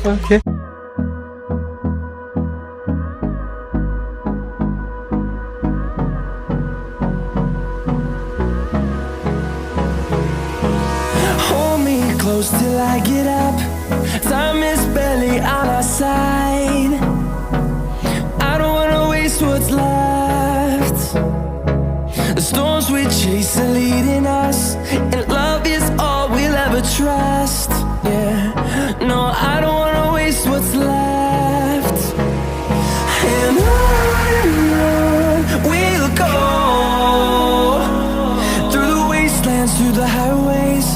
Okay. Hold me close till I get up. Time is barely on our side. I don't wanna waste what's left. The storms we chase are leading us, and love is all we'll ever trust. Yeah, no, I don't wanna waste what's left. And on we'll go, through the wastelands, through the highways,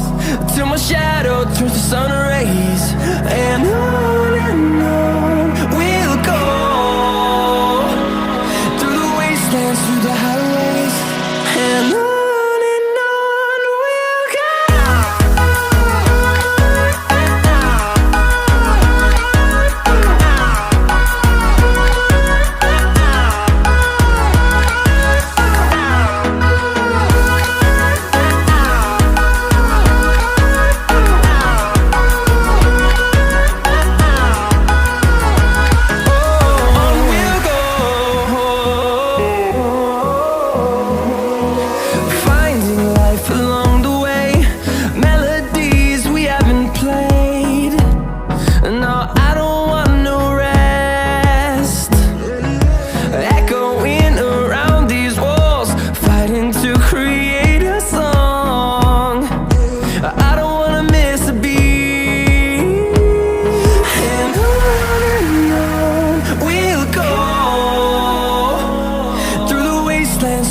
till my shadow turns to sun rays. And on we'll go, through the wastelands, through the highways, and on we'll go.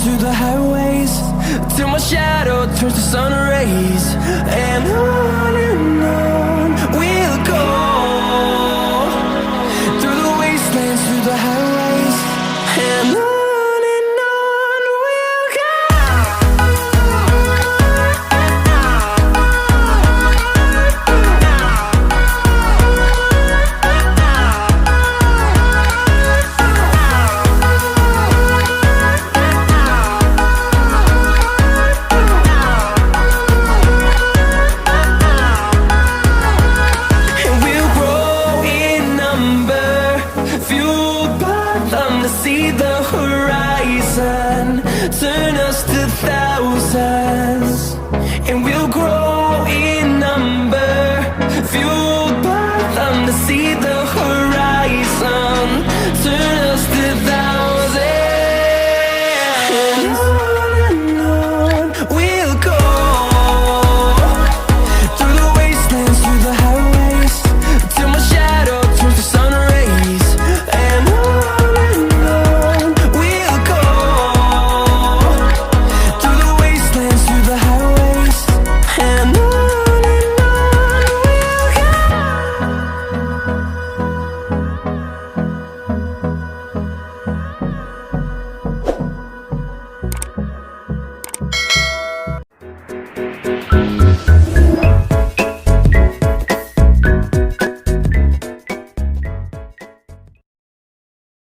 Through the highways, till my shadow turns to sun rays. And on we'll go, through the wastelands, through the highways, and on we'll go. See the horizon turn us to thousands, and we'll